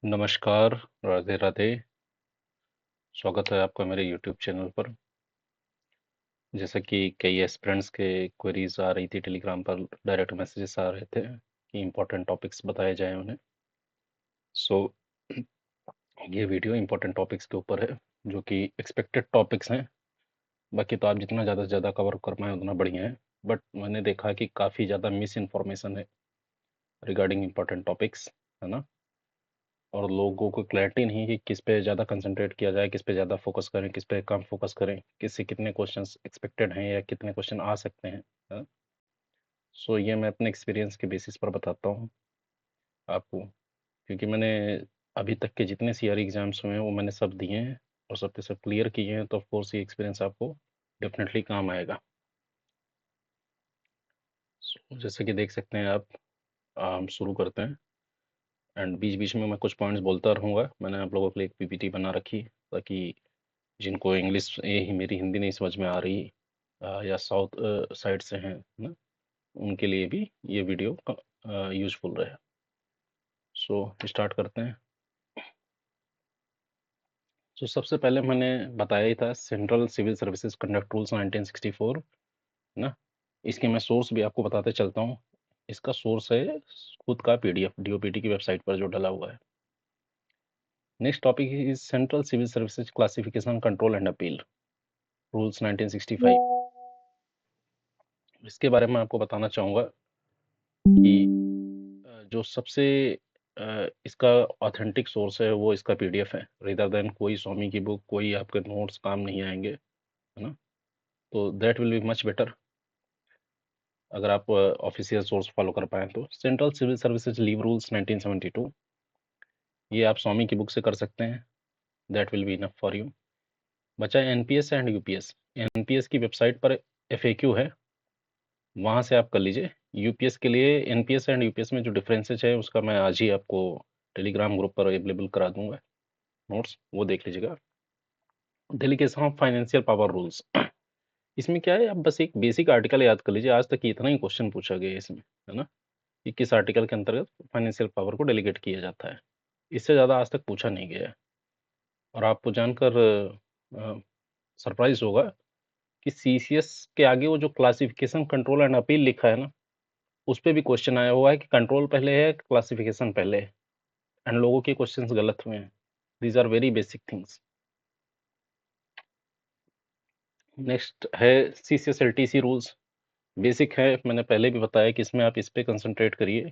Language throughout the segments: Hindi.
नमस्कार, राधे राधे। स्वागत है आपका मेरे यूट्यूब चैनल पर। जैसा कि कई एस्पिरेंट्स के क्वेरीज आ रही थी टेलीग्राम पर, डायरेक्ट मैसेजेस आ रहे थे कि इम्पोर्टेंट टॉपिक्स बताए जाएं उन्हें। सो ये वीडियो इम्पोर्टेंट टॉपिक्स के ऊपर है, जो कि एक्सपेक्टेड टॉपिक्स हैं। बाकी तो आप जितना ज़्यादा से ज़्यादा कवर कर पाएँ उतना बढ़िया है, बट मैंने देखा कि काफ़ी ज़्यादा मिस इन्फॉर्मेशन है रिगार्डिंग इम्पोर्टेंट टॉपिक्स, है ना। और लोगों को क्लैरिटी नहीं है कि किस पे ज़्यादा कंसंट्रेट किया जाए, किस पे ज़्यादा फोकस करें, किस पे कम फोकस करें, किससे कितने क्वेश्चंस एक्सपेक्टेड हैं या कितने क्वेश्चन आ सकते हैं, है। सो ये मैं अपने एक्सपीरियंस के बेसिस पर बताता हूँ आपको, क्योंकि मैंने अभी तक के जितने सीआर एग्जाम्स हुए हैं वो मैंने सब दिए हैं और सब के सब क्लियर किए हैं, तो ऑफकोर्स ये एक्सपीरियंस आपको डेफिनेटली काम आएगा। जैसे कि देख सकते हैं आप, हम शुरू करते हैं। एंड बीच बीच में मैं कुछ पॉइंट्स बोलता रहूँगा। मैंने आप लोगों के लिए एक पीपीटी बना रखी, ताकि जिनको इंग्लिश ये मेरी हिंदी नहीं समझ में आ रही, या साउथ साइड से हैं ना, उनके लिए भी ये वीडियो यूजफुल रहे। सो स्टार्ट करते हैं। सो सबसे पहले मैंने बताया ही था central civil services conduct rules 1964 ना। इसके मैं सोर्स भी आपको बताते चलता हूँ। इसका सोर्स है खुद का पीडीएफ डीओपीटी की वेबसाइट पर जो डला हुआ है। Next topic is central civil services classification control and appeal rules 1965। इसके बारे में आपको बताना चाहूँगा कि जो सबसे इसका ऑथेंटिक सोर्स है वो इसका पीडीएफ है, रेदर देन कोई स्वामी की बुक, कोई आपके नोट्स काम नहीं आएंगे, है ना। तो that will be much better अगर आप ऑफिशियल सोर्स फॉलो कर पाएँ तो। Central civil services leave rules 1972, ये आप स्वामी की बुक से कर सकते हैं, that will be enough for you. बचा एनपीएस एंड यूपीएस। एनपीएस की वेबसाइट पर एफएक्यू है, वहाँ से आप कर लीजिए। यूपीएस के लिए एनपीएस एंड यूपीएस में जो डिफरेंसेस है उसका मैं आज ही आपको टेलीग्राम ग्रुप पर अवेलेबल करा दूंगा नोट्स, वो देख लीजिएगा। Delegation of financial power rules, इसमें क्या है, आप बस एक बेसिक आर्टिकल याद कर लीजिए। आज तक इतना ही क्वेश्चन पूछा गया है इसमें, है ना, कि किस आर्टिकल के अंतर्गत फाइनेंशियल पावर को डेलीगेट किया जाता है। इससे ज़्यादा आज तक पूछा नहीं गया है। और आपको जानकर सरप्राइज होगा कि सीसीएस के आगे वो जो क्लासिफिकेशन कंट्रोल एंड अपील लिखा है ना, उस पे भी क्वेश्चन आया हुआ है कि कंट्रोल पहले है क्लासिफिकेशन पहले है, एंड लोगों के क्वेश्चंस गलत हुए हैं। These are very basic things. Next है सीसीएसएलटीसी रूल्स, बेसिक है, मैंने पहले भी बताया कि इसमें आप इस पे कंसंट्रेट करिए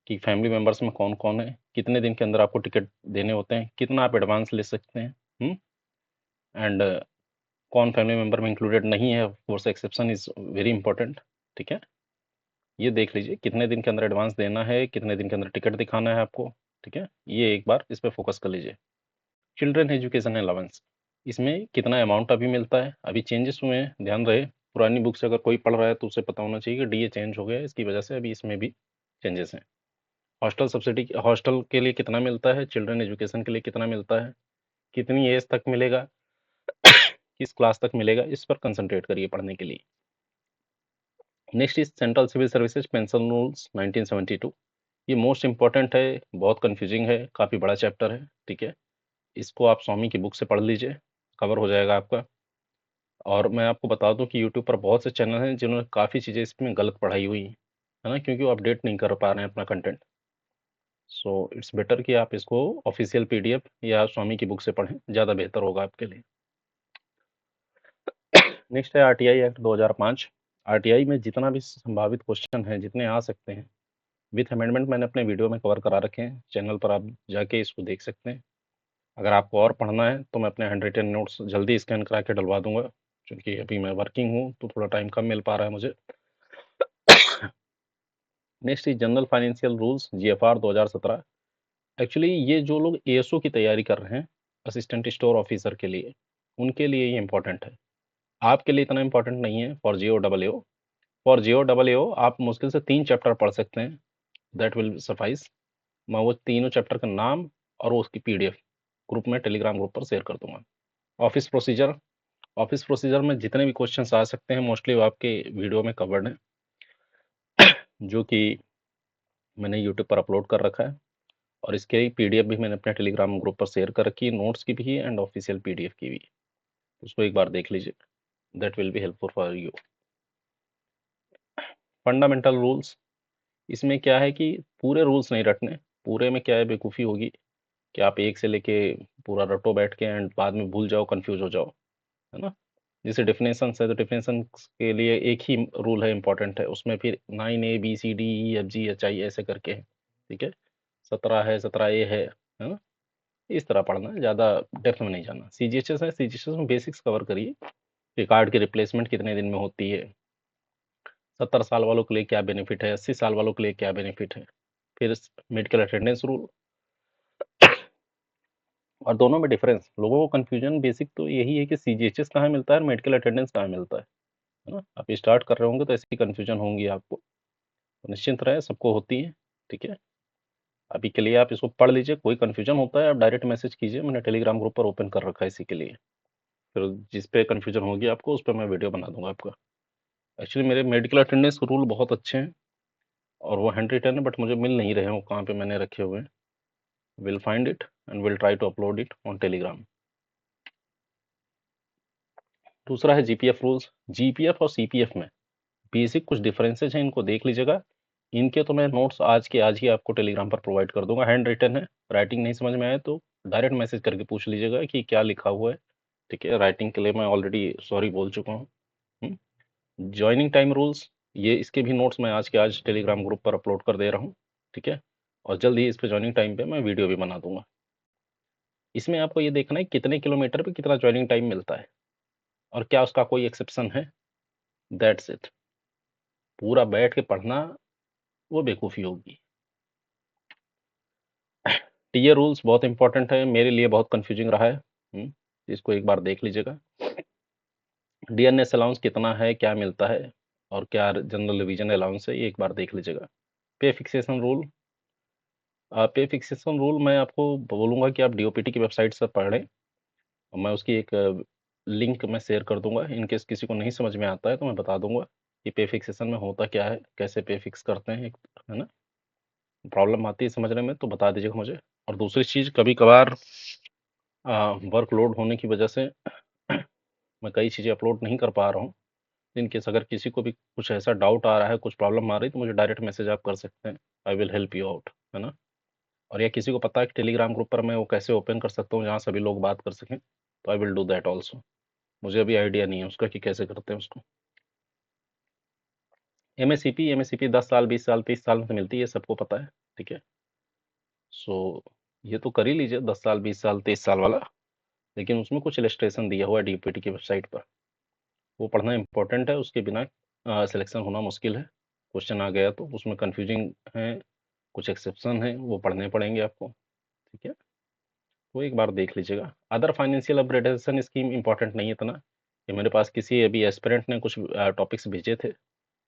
कि फैमिली मेंबर्स में कौन कौन है, कितने दिन के अंदर आपको टिकट देने होते हैं, कितना आप एडवांस ले सकते हैं, एंड कौन फैमिली मेंबर में इंक्लूडेड नहीं है, force exception is very important. ठीक है, ये देख लीजिए कितने दिन के अंदर एडवांस देना है, कितने दिन के अंदर टिकट दिखाना है आपको। ठीक है, ये एक बार इस पे फोकस कर लीजिए। चिल्ड्रन एजुकेशन अलाउंस, इसमें कितना अमाउंट अभी मिलता है, अभी चेंजेस हुए हैं, ध्यान रहे। पुरानी बुक से अगर कोई पढ़ रहा है तो उसे पता होना चाहिए कि डीए चेंज हो गया है, इसकी वजह से अभी इसमें भी चेंजेस हैं। हॉस्टल सब्सिडी, हॉस्टल के लिए कितना मिलता है, चिल्ड्रन एजुकेशन के लिए कितना मिलता है, कितनी एज तक मिलेगा, किस क्लास तक मिलेगा, इस पर कंसंट्रेट करिए पढ़ने के लिए। Next is central civil services pension rules 1972, ये मोस्ट इंपॉर्टेंट है, बहुत कंफ्यूजिंग है, काफ़ी बड़ा चैप्टर है। ठीक है, इसको आप स्वामी की बुक से पढ़ लीजिए, कवर हो जाएगा आपका। और मैं आपको बता दूं कि यूट्यूब पर बहुत से चैनल हैं जिन्होंने काफ़ी चीज़ें इसमें गलत पढ़ाई हुई हैं, है ना, क्योंकि वो अपडेट नहीं कर पा रहे हैं अपना कंटेंट। सो इट्स बेटर कि आप इसको ऑफिशियल पीडीएफ या स्वामी की बुक से पढ़ें, ज़्यादा बेहतर होगा आपके लिए। नेक्स्ट है आरटीआई एक्ट 2005। आरटीआई में जितना भी संभावित क्वेश्चन है, जितने आ सकते हैं, विथ अमेंडमेंट मैंने अपने वीडियो में कवर करा रखे हैं, चैनल पर आप जाके इसको देख सकते हैं। अगर आपको और पढ़ना है तो मैं अपने 110 नोट्स जल्दी स्कैन करा के डलवा दूंगा, क्योंकि अभी मैं वर्किंग हूँ तो थोड़ा टाइम कम मिल पा रहा है मुझे। Next is general financial rules GFR 2017। Actually ये जो लोग एएसओ की तैयारी कर रहे हैं, असिस्टेंट स्टोर ऑफिसर के लिए, उनके लिए ये इंपॉर्टेंट है। आपके लिए इतना इंपॉर्टेंट नहीं है। For GO double AO, for GO double AO आप मुश्किल से 3 चैप्टर पढ़ सकते हैं, दैट विल सफाइस। मैं वो तीनों चैप्टर का नाम और वो उसकी पीडीएफ ग्रुप में, टेलीग्राम ग्रुप पर शेयर कर दूंगा। ऑफिस प्रोसीजर, ऑफिस प्रोसीजर में जितने भी क्वेश्चंस आ सकते हैं मोस्टली वो आपके वीडियो में कवर्ड है, जो कि मैंने यूट्यूब पर अपलोड कर रखा है। और इसके पीडीएफ भी मैंने अपने टेलीग्राम ग्रुप पर शेयर कर रखी है, नोट्स की भी एंड ऑफिशियल पीडीएफ की भी। उसको एक बार देख लीजिए, that will be helpful for you. Fundamental rules, इसमें क्या है कि पूरे रूल्स नहीं रटने, पूरे में क्या है बेवकूफ़ी होगी कि आप एक से लेके पूरा रटो बैठ के एंड बाद में भूल जाओ, कंफ्यूज हो जाओ, है ना। जैसे डिफिनेशन है तो डिफिनेशन के लिए एक ही रूल है, इंपॉर्टेंट है, उसमें फिर 9 A B C D E F G H I ऐसे करके है, ठीक है। 17 है, 17A है ना। इस तरह पढ़ना है, ज़्यादा डेप्थ में नहीं जाना। CGHS है, CGHS में बेसिक्स कवर करिए कि कार्ड की रिप्लेसमेंट कितने दिन में होती है, 70 साल वालों के लिए क्या बेनिफिट है, 80 साल वालों के लिए क्या बेनिफिट है, फिर मेडिकल अटेंडेंस रूल। और दोनों में डिफरेंस, लोगों को कंफ्यूजन बेसिक तो यही है कि CGHS कहाँ मिलता है और मेडिकल अटेंडेंस कहाँ मिलता है ना। आप स्टार्ट कर रहे होंगे तो ऐसी कंफ्यूजन होंगी आपको, तो निश्चिंत रहे, सबको होती है, ठीक है। अभी के लिए आप इसको पढ़ लीजिए, कोई कंफ्यूजन होता है आप डायरेक्ट मैसेज कीजिए, मैंने टेलीग्राम ग्रुप पर ओपन कर रखा है इसी के लिए। फिर जिस पे कंफ्यूजन होगी आपको उस पर मैं वीडियो बना दूंगा आपका। एक्चुअली मेरे मेडिकल अटेंडेंस रूल बहुत अच्छे हैं और वो हैंड रिटन है, बट मुझे मिल नहीं रहे हैं वो कहाँ पे मैंने रखे हुए हैं। Will find it and will try to upload it on Telegram. दूसरा है जीपीएफ रूल्स। जीपीएफ और सीपीएफ में बेसिक कुछ डिफरेंसेज हैं, इनको देख लीजिएगा। इनके तो मैं नोट्स आज के आज ही आपको टेलीग्राम पर प्रोवाइड कर दूंगा, हैंड रिटन है, राइटिंग नहीं समझ में आए तो डायरेक्ट मैसेज करके पूछ लीजिएगा कि क्या लिखा हुआ है, ठीक है। राइटिंग के लिए मैं ऑलरेडी सॉरी बोल चुका हूँ। ज्वाइनिंग टाइम रूल्स, ये इसके भी नोट्स मैं आज के आज टेलीग्राम ग्रुप पर अपलोड कर दे रहा हूँ, ठीक है। और जल्द ही इस पे ज्वाइनिंग टाइम पे मैं वीडियो भी बना दूंगा। इसमें आपको ये देखना है कितने किलोमीटर पे कितना ज्वाइनिंग टाइम मिलता है और क्या उसका कोई एक्सेप्शन है, दैट्स इट। पूरा बैठ के पढ़ना वो बेवकूफ़ी होगी। टीए रूल्स बहुत इंपॉर्टेंट है, मेरे लिए बहुत कंफ्यूजिंग रहा है, इसको एक बार देख लीजिएगा। डीएनएस अलाउंस कितना है, क्या मिलता है और क्या जनरल रिवीजन अलाउंस है, ये एक बार देख लीजिएगा। पे फिक्सेशन रूल, पे फिक्सेशन रूल मैं आपको बोलूँगा कि आप डीओपीटी की वेबसाइट से पढ़ें और मैं उसकी एक लिंक मैं शेयर कर दूंगा। इन केस किसी को नहीं समझ में आता है तो मैं बता दूंगा कि पे फिक्सेशन में होता क्या है, कैसे पे फिक्स करते हैं, है ना। प्रॉब्लम आती है समझने में तो बता दीजिएगा मुझे। और दूसरी चीज़, कभी कभार वर्कलोड होने की वजह से मैं कई चीज़ें अपलोड नहीं कर पा रहा हूँ। इन केस अगर किसी को भी कुछ ऐसा डाउट आ रहा है, कुछ प्रॉब्लम आ रही है, तो मुझे डायरेक्ट मैसेज आप कर सकते हैं, I will help you out, है ना। और या किसी को पता है कि टेलीग्राम ग्रुप पर मैं वो कैसे ओपन कर सकता हूँ जहाँ सभी लोग बात कर सकें, तो I will do that also. मुझे अभी आइडिया नहीं है उसका कि कैसे करते हैं उसको। एमएससीपी 10 साल 20 साल 30 साल में तो मिलती है, सबको पता है, ठीक है। सो ये तो कर ही लीजिए 10 साल 20 साल 30 साल वाला, लेकिन उसमें कुछ इलस्ट्रेशन दिया हुआ है डीपीटी की वेबसाइट पर, वो पढ़ना इंपॉर्टेंट है, उसके बिना सिलेक्शन होना मुश्किल है। क्वेश्चन आ गया तो उसमें कंफ्यूजिंग है, कुछ एक्सेप्शन है, वो पढ़ने पड़ेंगे आपको, ठीक है। वो एक बार देख लीजिएगा। Other financial upgradation scheme important नहीं है इतना, कि मेरे पास किसी अभी एस्पिरेंट ने कुछ टॉपिक्स भेजे थे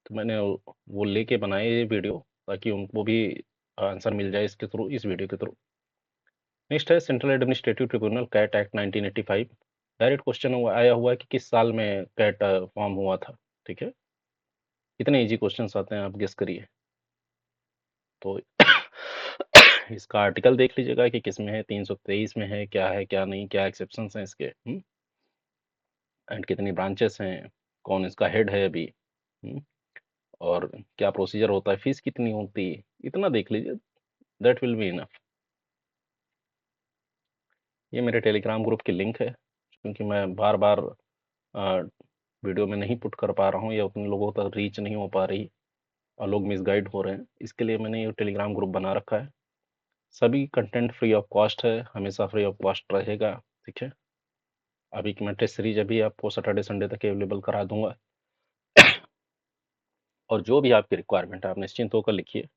तो मैंने वो लेके बनाए ये वीडियो, ताकि उनको भी आंसर मिल जाए इसके थ्रू, इस वीडियो के थ्रू। नेक्स्ट है central administrative tribunal CAT act 1985। Direct question आया हुआ है कि किस साल में कैट फॉर्म हुआ था, ठीक है। कितने इजी क्वेश्चंस आते हैं आप गेस करिए। तो इसका आर्टिकल देख लीजिएगा कि किस में है, 323 में है क्या नहीं, क्या एक्सेप्शंस हैं इसके, एंड कितनी ब्रांचेस हैं, कौन इसका हेड है अभी, और क्या प्रोसीजर होता है, फीस कितनी होती है, इतना देख लीजिए, दैट विल बी इनफ। ये मेरे टेलीग्राम ग्रुप की लिंक है, क्योंकि मैं बार बार वीडियो में नहीं पुट कर पा रहा हूँ या उतने लोगों तक रीच नहीं हो पा रही और लोग मिसगाइड हो रहे हैं, इसके लिए मैंने ये टेलीग्राम ग्रुप बना रखा है। सभी कंटेंट फ्री ऑफ कॉस्ट है, हमेशा फ्री ऑफ कॉस्ट रहेगा, ठीक है। अभी मैं टेस्ट सीरीज अभी आपको सैटरडे संडे तक अवेलेबल करा दूंगा। और जो भी आपकी रिक्वायरमेंट है आप निश्चिंत होकर लिखिए,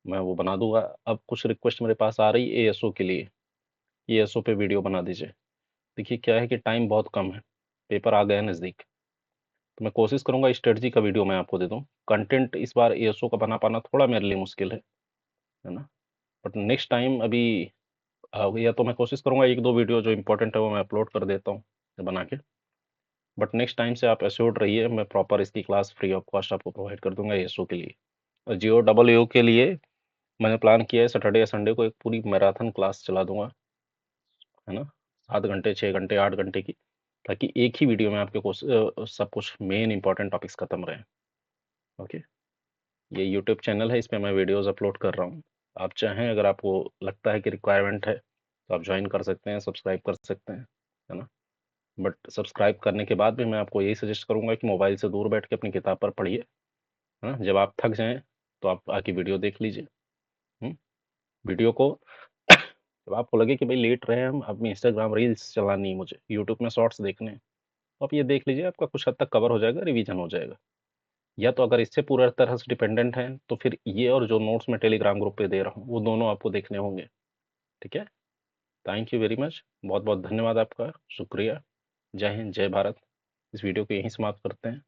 मैं वो बना दूंगा। अब कुछ रिक्वेस्ट मेरे पास आ रही एएसओ के लिए, एएसओ पे वीडियो बना दीजिए। देखिए क्या है कि टाइम बहुत कम है, पेपर आ गया नज़दीक, तो मैं कोशिश करूंगा स्ट्रेटजी का वीडियो मैं आपको दे दूं। कंटेंट इस बार एएसओ का बना पाना थोड़ा मेरे लिए मुश्किल है ना। बट नेक्स्ट टाइम अभी या तो मैं कोशिश करूंगा एक दो वीडियो जो इंपॉर्टेंट है वो मैं अपलोड कर देता हूँ बना के। बट नेक्स्ट टाइम से आप एश्योर्ड रहिए, मैं प्रॉपर इसकी क्लास फ्री ऑफ कॉस्ट आपको प्रोवाइड कर दूंगा एएसओ के लिए। और जियो डबल यू के लिए मैंने प्लान किया है सैटरडे या संडे को एक पूरी मैराथन क्लास चला दूंगा, है ना, आध घंटे 6 घंटे 8 घंटे की, ताकि एक ही वीडियो में आपके सब कुछ मेन इंपॉर्टेंट टॉपिक्स खत्म रहे। ओके, ये यूट्यूब चैनल है, इस पे मैं वीडियोस अपलोड कर रहा हूँ। आप चाहें, अगर आपको लगता है कि रिक्वायरमेंट है तो आप ज्वाइन कर सकते हैं, सब्सक्राइब कर सकते हैं, है ना। बट सब्सक्राइब करने के बाद भी मैं आपको यही सजेस्ट करूंगा कि मोबाइल से दूर बैठ के अपनी किताब पर पढ़िए, है ना। जब आप थक जाएं तो आप आके वीडियो देख लीजिए। वीडियो को जब आपको लगे कि भाई लेट रहे हैं हम, अब इंस्टाग्राम रील्स चलानी है, मुझे यूट्यूब में शॉर्ट्स देखने हैं, तो आप ये देख लीजिए, आपका कुछ हद तक कवर हो जाएगा, रिवीजन हो जाएगा। या तो अगर इससे पूरा तरह से डिपेंडेंट हैं तो फिर ये और जो नोट्स मैं टेलीग्राम ग्रुप पे दे रहा हूँ वो दोनों आपको देखने होंगे। ठीक है, थैंक यू वेरी मच, बहुत बहुत धन्यवाद आपका, शुक्रिया। जय हिंद, जय भारत। इस वीडियो को यहीं समाप्त करते हैं।